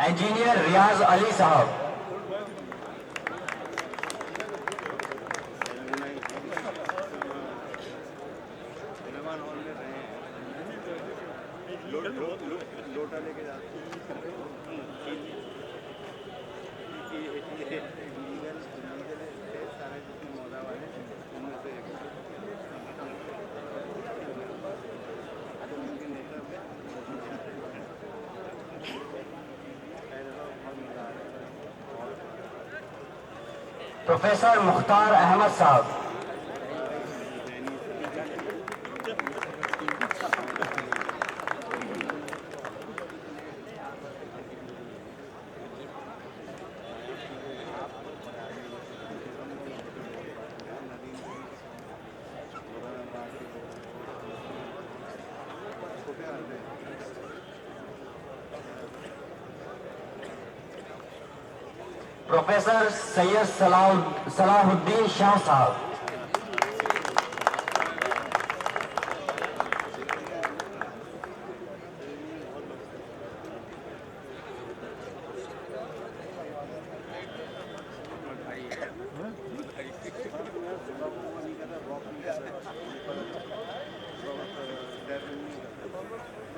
Engineer ریاض علی صاحب. Professor مختار احمد صاحب. Professor سید صلاح الدین شاہ صاحب.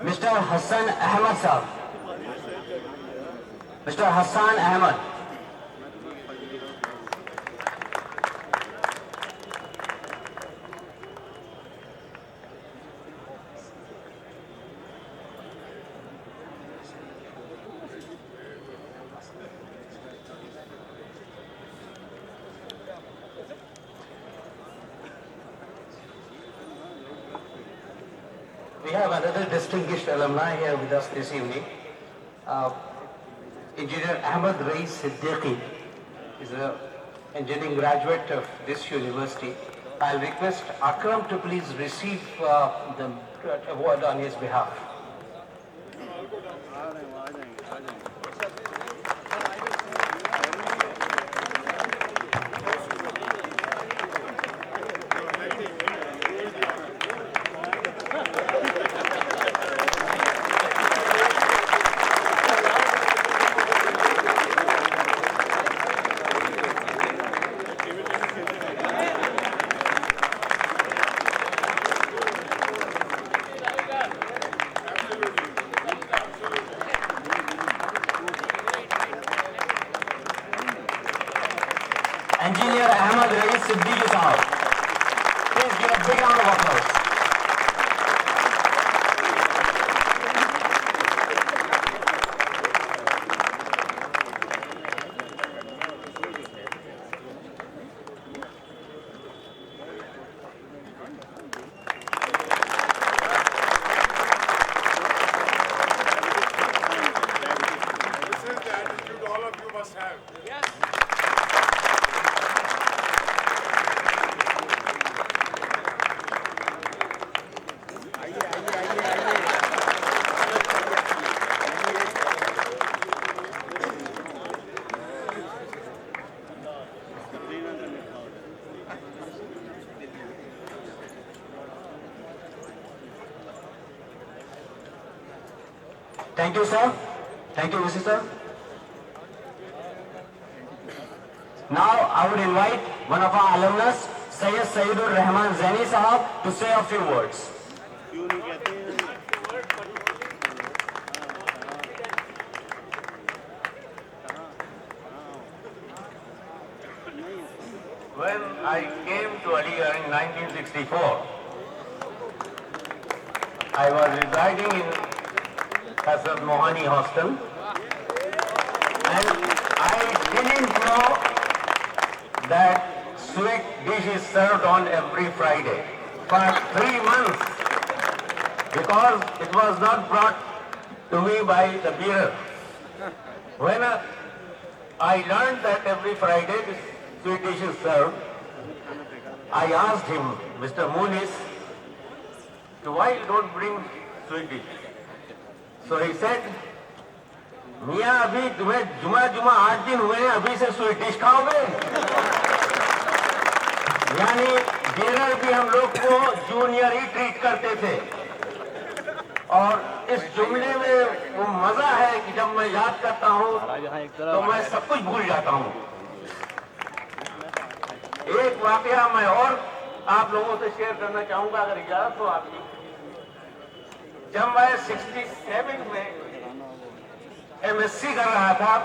Mister Hasan Ahmed Sahib. Mister Hassan Ahmed. We have another distinguished alumni here with us this evening. Engineer Ahmad Rais Siddiqui is an engineering graduate of this university. I'll request Akram to please receive the award on his behalf. Engineer Ahmad Rais Siddiqui Sahab. Please give a big round of applause. This is the attitude all of you must have. Yes. Thank you, sir. Thank you, Mr. Sir. Now, I would invite one of our alumnus, Sayyid Sayyidur Rahman Zaini Sahab, to say a few words. When I came to Aligarh in 1964, I was residing in Hazrat Mohani Hostel, and I didn't know that sweet dish is served on every Friday for 3 months, because it was not brought to me by the bearer. When I learned that every Friday this sweet dish is served, I asked him, Mr. Muniz, why you don't bring sweet dish? So he said, میاں ابھی تمہیں جمعہ 8 دن ہوئے ہیں, ابھی سے sweet dish کھاؤ گے؟ یعنی بیرر بھی ہم لوگ کو جونیئر ہی ٹریٹ کرتے تھے, اور اس جملے میں وہ مزہ ہے کہ جب میں یاد کرتا ہوں تو میں سب کچھ بھول جاتا ہوں. ایک واقعہ میں اور آپ لوگوں سے شیئر کرنا چاہوں گا اگر اجازت ہو آپ کی. جب میں 67 میں ایم ایس سی کر رہا تھا,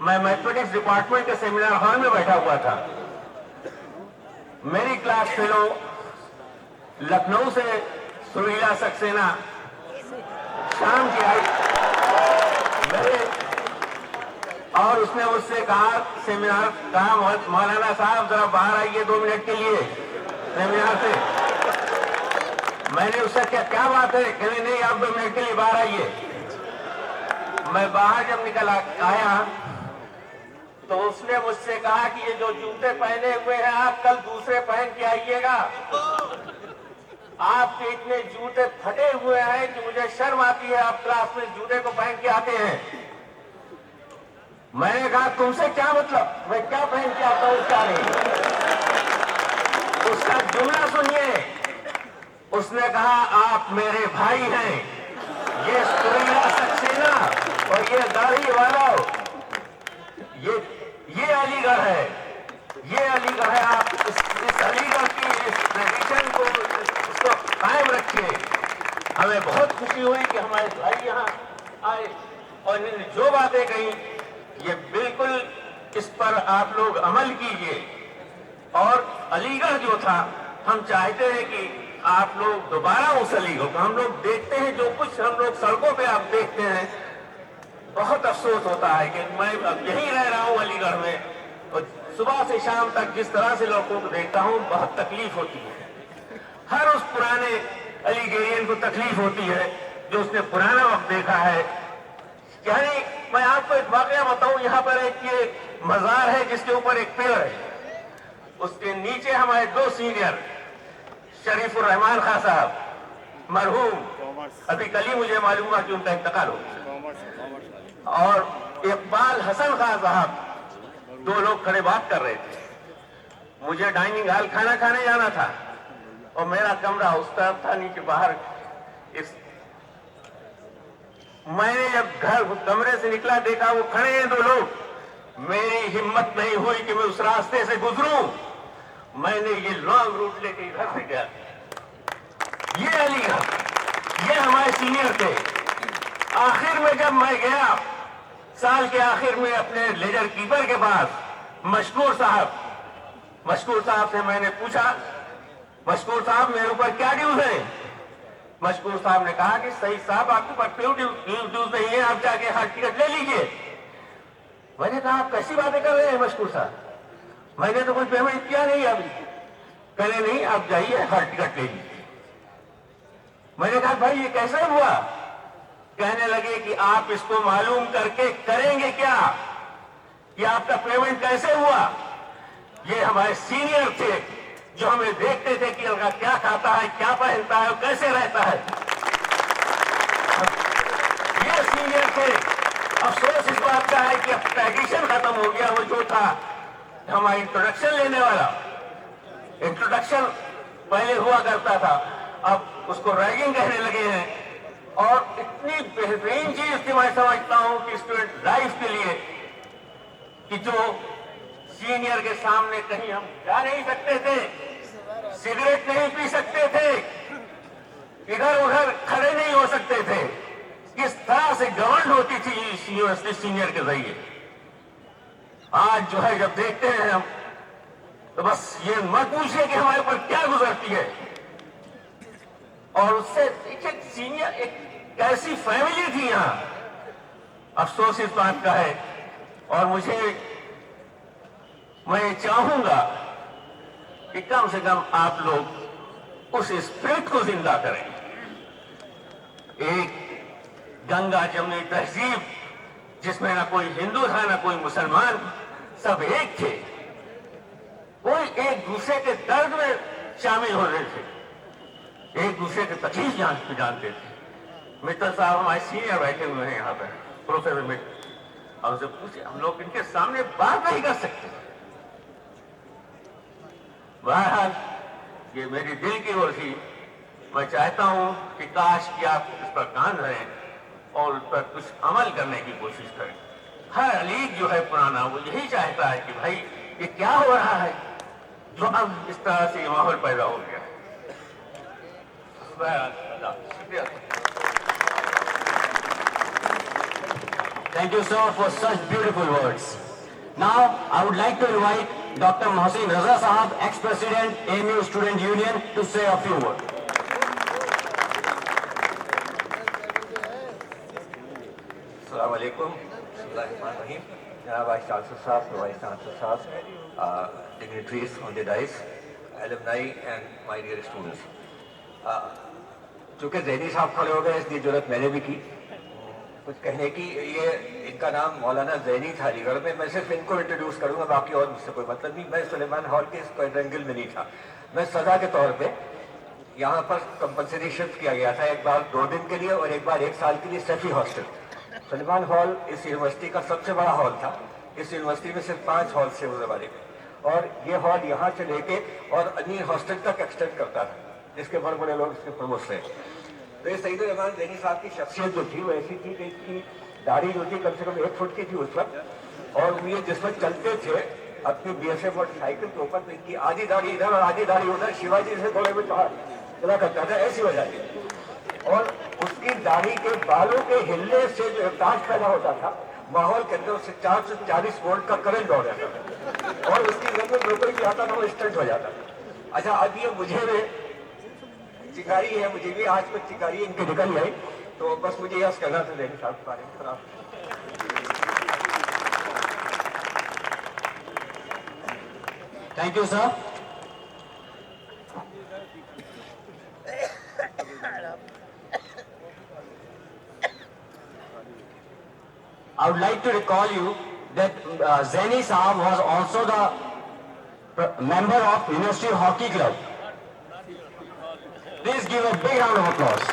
میں میتھمیٹکس ڈپارٹمنٹ کے سیمینار ہال میں بیٹھا ہوا تھا. میری کلاس فیلو لکھنؤ سے سریلا سکسینہ شام کی آئی میرے, اور اس نے مجھ سے کہا سیمینار کہا مولانا صاحب ذرا باہر آئیے 2 منٹ کے لیے سیمینار سے. میں نے اس سے کیا بات ہے, کہنے نہیں آپ 2 منٹ کے لیے باہر آئیے. میں باہر جب نکل آیا تو اس نے مجھ سے کہا کہ یہ جو جوتے پہنے ہوئے ہیں آپ کل دوسرے پہن کے آئیے گا. آپ کے اتنے جوتے پھٹے ہوئے ہیں کہ مجھے شرم آتی ہے آپ کلاس میں جوتے کو پہن کے آتے ہیں. میں نے کہا تم سے کیا مطلب, میں کیا پہن کے آتا ہوں کیا نہیں. اس کا جملہ سنیے, اس نے کہا آپ میرے بھائی ہیں, یہ سریلا سکسینہ اور یہ داڑھی والا یہ علی گڑھ ہے, یہ علی گڑھ ہے. آپ اس علی گڑھ کی اس ٹریڈیشن کو اس کو قائم رکھیے. ہمیں بہت خوشی ہوئی کہ ہمارے بھائی یہاں آئے اور انہوں نے جو باتیں کہیں یہ بالکل اس پر آپ لوگ عمل کیجئے. اور علی گڑھ جو تھا ہم چاہتے ہیں کہ آپ لوگ دوبارہ اس علی گڑھ کو, ہم لوگ دیکھتے ہیں جو کچھ ہم لوگ سڑکوں پہ آپ دیکھتے ہیں, بہت افسوس ہوتا ہے کہ میں اب یہیں رہ رہا ہوں علی گڑھ میں اور صبح سے شام تک جس طرح سے لوگوں کو دیکھتا ہوں بہت تکلیف ہوتی ہے. ہر اس پرانے علی گڑھین کو تکلیف ہوتی ہے جو اس نے پرانا وقت دیکھا ہے. یعنی میں آپ کو ایک واقعہ بتاؤں, یہاں پر ایک یہ مزار ہے جس کے اوپر ایک پیڑ ہے, اس کے نیچے ہمارے 2 سینئر شریف الرحمان خان صاحب مرحوم, ابھی کل ہی مجھے معلوم ہوا کہ ان کا انتقال ہو گیا, اور اقبال حسن خان صاحب 2 لوگ کھڑے بات کر رہے تھے. مجھے ڈائننگ ہال کھانا کھانے جانا تھا اور میرا کمرہ اس طرف تھا نیچے باہر. میں نے جب گھر کمرے سے نکلا دیکھا وہ کھڑے ہیں 2 لوگ. میری ہمت نہیں ہوئی کہ میں اس راستے سے گزروں. میں نے یہ لانگ روٹ لے کے گھر سے گیا. یہ علی گڑھ, یہ ہمارے سینئر تھے. آخر میں جب میں گیا سال کے آخر میں اپنے لیجر کیپر کے پاس مشکور صاحب سے میں نے پوچھا, مشکور صاحب میرے اوپر کیا ڈیوز ہے. مشکور صاحب نے کہا کہ سعید صاحب آپ کے اوپر کوئی ڈیوز نہیں ہے, آپ جا کے ہال ٹکٹ لے لیجئے. میں نے کہا آپ کیسی باتیں کر رہے ہیں مشکور صاحب, میں نے تو کوئی پیمنٹ کیا نہیں ابھی. کہنے نہیں آپ جائیے ہال ٹکٹ لے لیجیے. میں نے کہا بھائی یہ کیسے ہوا. کہنے لگے کہ آپ اس کو معلوم کر کے کریں گے کیا کہ آپ کا پیمنٹ کیسے ہوا. یہ ہمارے سینئر تھے جو ہمیں دیکھتے تھے کہ لڑکا کیا کھاتا ہے, کیا پہنتا ہے, کیسے رہتا ہے. یہ سینئر تھے. افسوس اس بات کا ہے کہ اب ٹریڈیشن ختم ہو گیا. وہ جو تھا ہمارا انٹروڈکشن لینے والا, انٹروڈکشن پہلے ہوا کرتا تھا, اب اس کو ریگنگ کہنے لگے ہیں. اور اتنی بہترین چیز تھی میں سمجھتا ہوں کہ اسٹوڈنٹ لائف کے لیے کہ جو سینئر کے سامنے کہیں ہم جا نہیں سکتے تھے, سگریٹ نہیں پی سکتے تھے, ادھر ادھر کھڑے نہیں ہو سکتے تھے. کس طرح سے گورنمنٹ ہوتی تھی یونیورسٹی سینئر کے ذریعے. آج جو ہے جب دیکھتے ہیں ہم تو بس یہ مت پوچھیے کہ ہمارے اوپر کیا گزرتی ہے. اور اس سے ایک سینئر ایک کیسی فیملی تھی یہاں. افسوس اس بات کا ہے, اور میں چاہوں گا کہ کم سے کم آپ لوگ اس اسپرٹ کو زندہ کریں. ایک گنگا جمنی تہذیب جس میں نہ کوئی ہندو تھا نہ کوئی مسلمان, سب ایک تھے. کوئی ایک دوسرے کے درد میں شامل ہو رہے تھے, ایک دوسرے کے تکلیف جانتے تھے. متل صاحب ہمارے سینئر بیٹھے ہوئے ہیں یہاں پہ, پروفیسر متل, اور اسے پوچھے ہم لوگ ان کے سامنے بات نہیں کر سکتے. بہرحال یہ میری دل کی اور تھی میں چاہتا ہوں کہ کاش کہ آپ اس پر کان دھریں اور اس پر کچھ عمل کرنے کی کوشش کریں. ہر لیگ جو ہے پرانا وہ یہی چاہتا ہے کہ بھائی یہ کیا ہو رہا ہے جو اب اس طرح سے یہ ماحول پیدا ہو گیا ہے. شکریہ. Thank you, sir, for such beautiful words. Now, I would like to invite Dr. Mohsin Raza Sahab, ex-president, AMU Student Union, to say a few words. السلام علیکم. بسم اللہ الرحمن الرحیم. جناب وائس چانسلر صاحب, وائس چانسلر صاحب, dignitaries on the dais, alumni and my dear students. چونکہ زینی صاحب کھڑے ہو گئے اس لیے ضرورت میں نے بھی کی کچھ کہنے کی. یہ ان کا نام مولانا زینی تھا علی گڑھ میں. میں صرف ان کو انٹروڈیوس کروں گا, باقی اور مجھ سے کوئی مطلب نہیں. میں سلیمان ہال کے اس کوئنڈرنگل میں نہیں تھا. میں سزا کے طور پہ یہاں پر کمپلسری شفٹ کیا گیا تھا, ایک بار 2 دن کے لیے اور ایک بار 1 سال کے لیے سیفی ہاسٹل. سلیمان ہال اس یونیورسٹی کا سب سے بڑا ہال تھا. اس یونیورسٹی میں صرف 5 ہال سے ہونے والے میں, اور یہ ہال یہاں سے لے کے اور انیل ہاسٹل تک ایکسٹینڈ کرتا تھا, جس کے بڑے بڑے لوگ اس کے پروموٹ رہے. تو یہ سعید الرحمان زینی صاحب کی شخصیت جو تھی وہ ایسی تھی کہ اس کی داڑھی جو تھی کم سے کم 1 فٹ کی تھی اس وقت, اور یہ جس وقت چلتے تھے اپنی BSF موٹر سائیکل کے اوپر, تو ان کی آدھی داڑھی ادھر اور آدھی داڑھی ادھر شیواجی سے گھوڑے میں چلا کرتا تھا, ایسی وجہ تھی. اور اس کی داڑھی کے بالوں کے ہلنے سے جو احتجاج پیدا ہوتا تھا ماحول کے اندر, اس سے 440 وولٹ کا کرنٹ دوڑ جاتا تھا, اور اس کی ضرورت جو کوئی بھی آتا تھا وہ اسٹنٹ ہو جاتا تھا. اچھا, اب یہ مجھے چنگاری ہے, مجھے بھی آج کچھ چنگاری ان کی نکل گئی, تو بس مجھے یہ کہنا تھا زینی صاحب کے بارے میں. Thank you, sir. I would like to recall you that Zaini Sahab was also the member of University Hockey Club. Please give a big round of applause.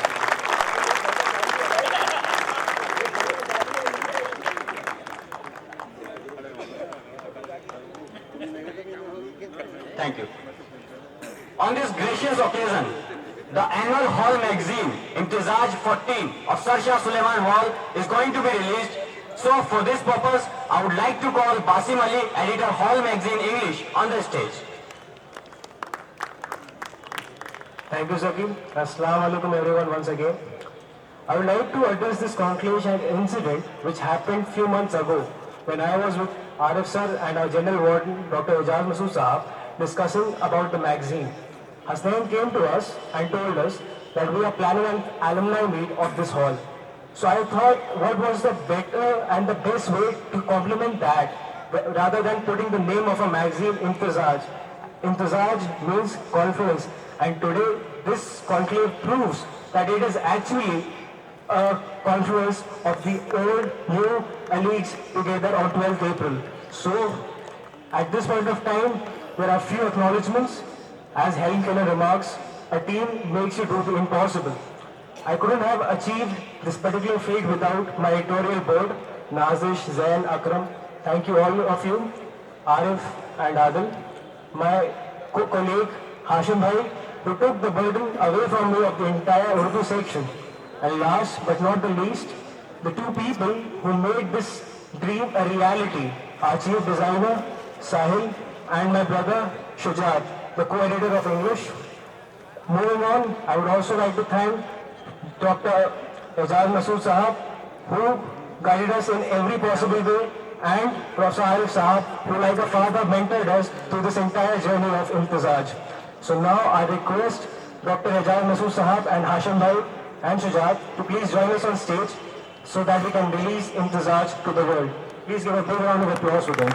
Thank you. On this gracious occasion, the annual Hall magazine, Imtizaj 14 of Sir Shah Suleiman Hall, is going to be released. So for this purpose, I would like to call Basim Ali, editor Hall magazine English, on the stage. Thank you, Sakim. Assalamu alaikum everyone once again. I would like to address this conclave and incident which happened few months ago when I was with Arif sir and our General Warden, Dr. Ijaz Masood Sahab, discussing about the magazine. Hasnain came to us and told us that we are planning an alumni meet of this hall. So I thought what was the better and the best way to complement that rather than putting the name of a magazine Imtizaj. Imtizaj means conference, and today this conclave proves that it is actually a conference of the old, new colleagues together on 12th April. So at this point of time, there are few acknowledgements. As Helen Keller remarks, a team makes you do the impossible. I couldn't have achieved this particular feat without my editorial board, Nazish, Zain, Akram. Thank you all of you, Arif and Adil. My co-colleague, Hashim Bhai, who took the burden away from me of the entire Urdu section. And last but not the least, the 2 people who made this dream a reality, our chief designer, Sahil, and my brother, Shujat, the co-editor of English. Moving on, I would also like to thank Dr. Ijaz Masood Sahab, who guided us in every possible way, and Professor Arif Sahab, who like a father mentored us through this entire journey of Imtizaj. So now I request Dr. Ijaz Masood Sahab and Hashim Bhai and Shujat to please join us on stage so that we can release Imtizaj to the world. Please give a big round of applause for them.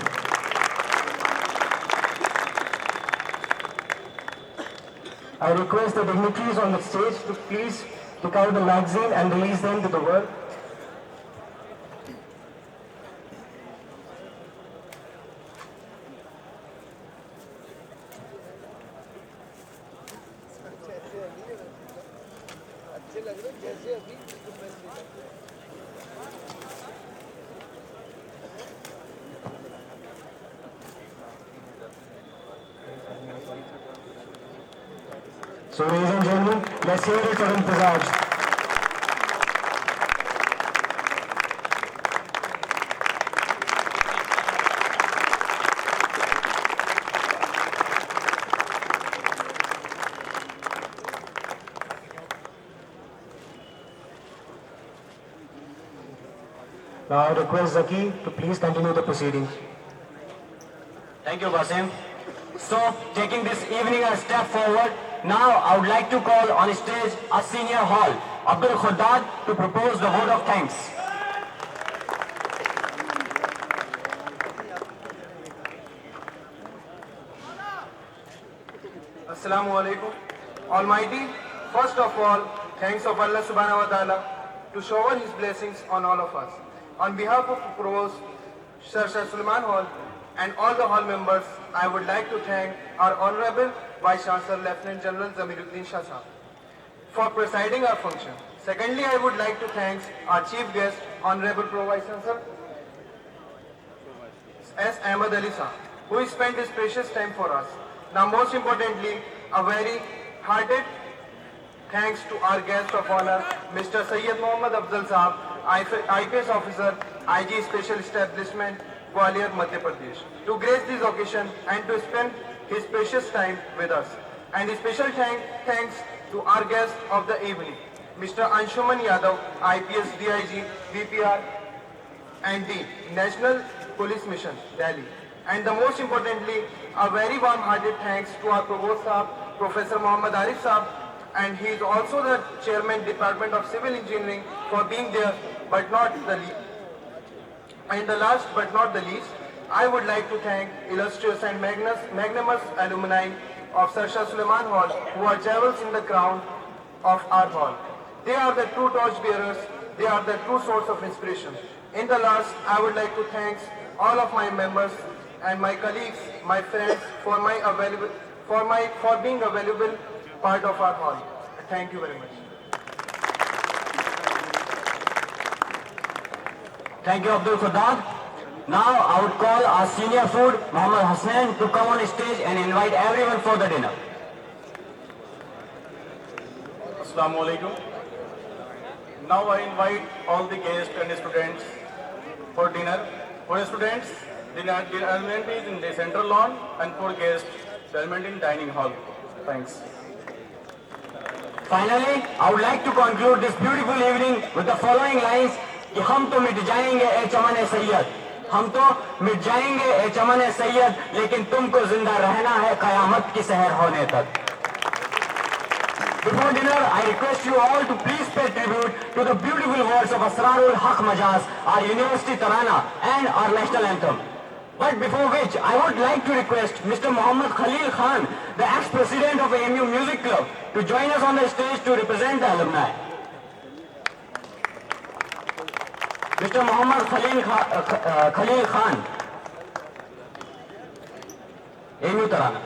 I request the dignitaries on the stage to please pick out the magazine and release them to the world. So ladies and gentlemen, Let's hear it for Imtizaj. Now I request Zaki to please continue the proceedings. Thank you, Basim. So, taking this evening a step forward, now I would like to call on stage our senior hall, Abdul Khuddad, to propose the vote of thanks. Assalamu alaikum. Almighty, first of all, thanks of Allah subhanahu wa ta'ala to shower his blessings on all of us. On behalf of Provost Sir Sulaiman Hall and all the hall members, I would like to thank our Honorable Vice Chancellor Lieutenant General Zamiruddin Shah Sahab for presiding our function. Secondly, I would like to thank our chief guest, Honorable Pro Vice Chancellor S. Ahmad Ali Sahab, who spent his precious time for us. Now, most importantly, a very hearted thanks to our guest of honor, Mr. Sayyid Muhammad Afzal Sahab, IPS officer, IG Special Establishment, Gwalior, Madhya Pradesh, to grace this occasion and to spend his precious time with us. And a special thanks to our guest of the evening, Mr. Anshuman Yadav, IPS DIG, VPR, and D, National Police Mission, Delhi. And the most importantly, a very warm-hearted thanks to our Provost Sahab, Professor Muhammad Arif Sahab, and he is also the Chairman Department of Civil Engineering for being there, but not the least. And the last but not the least, I would like to thank illustrious and magnanimous alumni of Sir Shah Sulaiman Hall who are jewels in the crown of our hall. They are the true torch bearers, they are the true source of inspiration. In the last, I would like to thank all of my members and my colleagues, my friends, for being a valuable part of our hall. Thank you very much. Thank you, Abdul Khuddad. Now I would call our senior food, Muhammad Hasnain, to come on stage and invite everyone for the dinner. Assalamu alaikum. Now I invite all the guests and students for dinner. For students, the arrangement is in the central lawn, and for guests, the arrangement in dining hall. Thanks. Finally, I would like to conclude this beautiful evening with the following lines कि हम तो मिट जाएंगे ए चमन ए सैयद, हम तो मिट जाएंगे ए चमन ए सैयद, लेकिन तुमको जिंदा रहना है कयामत की सहर होने तक. Before dinner, I request you all to please pay tribute to the beautiful words of Asrarul Haq Majaz, our university Tarana and our national anthem. But before which, I would like to request Mr. Muhammad Khalil Khan, the ex-president of AMU Music Club, to join us on the stage to represent the alumni. Mr. Muhammad Khalil Khan, AMU Tarana.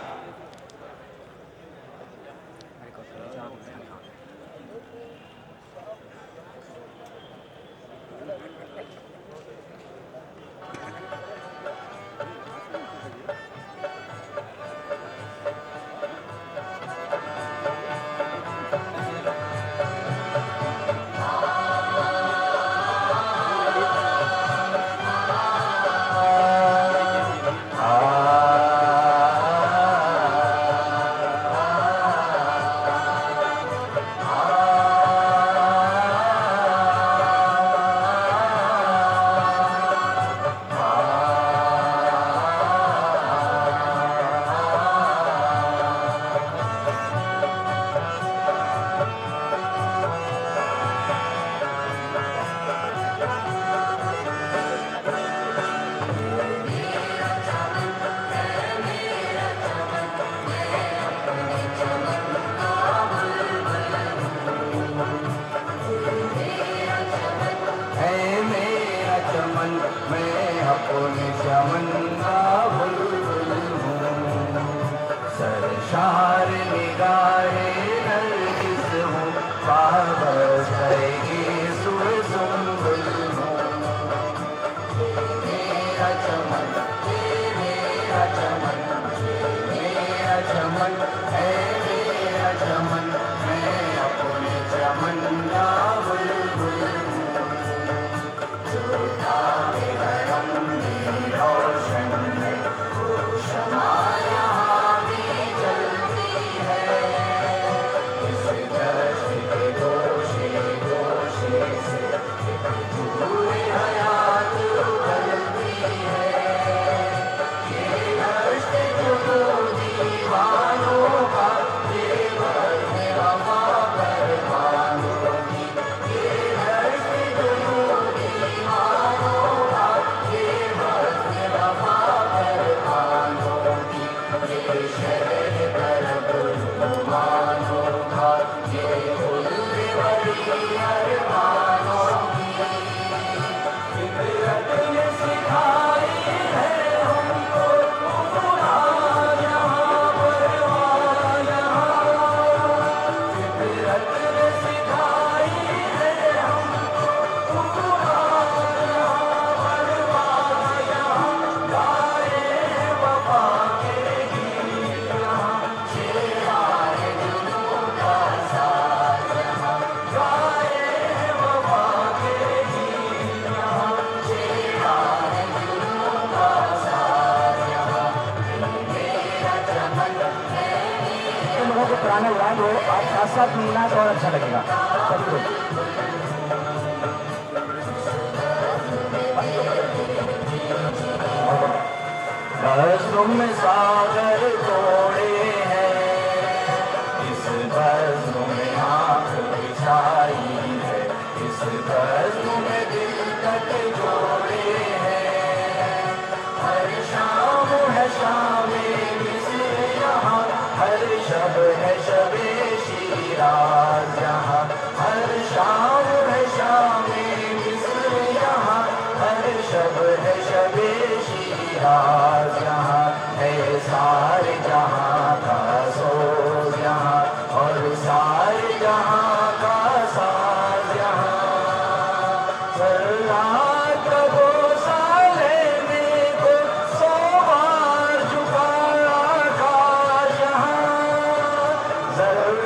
लोगों को पुराना याद हो, आप साथ साथ मिलना तो और अच्छा लगेगा। सभी लोग बस तुम सागर तोड़े हैं, इस बस में आँख बिछाई है, इस बस में दिल तक जोड़े हैं। हर शाम है शाम मिस्र यहाँ, हर शब है शबे शिराज यहाँ। हर शाम है शाम मिस्र यहाँ, हर शब है शबे शिराज यहाँ। है सारे जहाँ का सोज यहाँ, और सारे जहाँ का साज यहाँ। रात का बोसा लेने को 100 बार झुकाया आकाश यहाँ।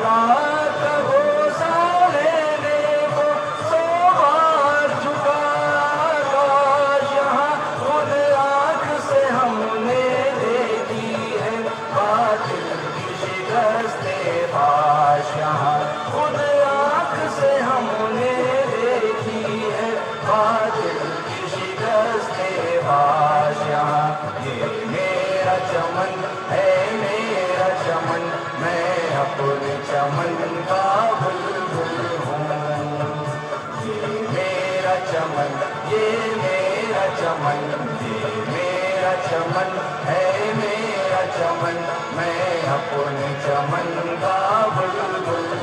रात का बोसा लेने को 100 बार झुकाया आकाश यहाँ। खुद आँख से हमने देखी है बातिल की शिकस्ते फाश यहाँ। खुद आँख से हमने देखी है बातिल की शिकस्ते फाश यहाँ। ये मेरा चमन है मेरा चमन, मैं अपने चमन का बुलबुल हूँ। ये मेरा चमन, ये मेरा चमन, ये मेरा चमन है मेरा चमन, मैं अपने चमन का बुलबुल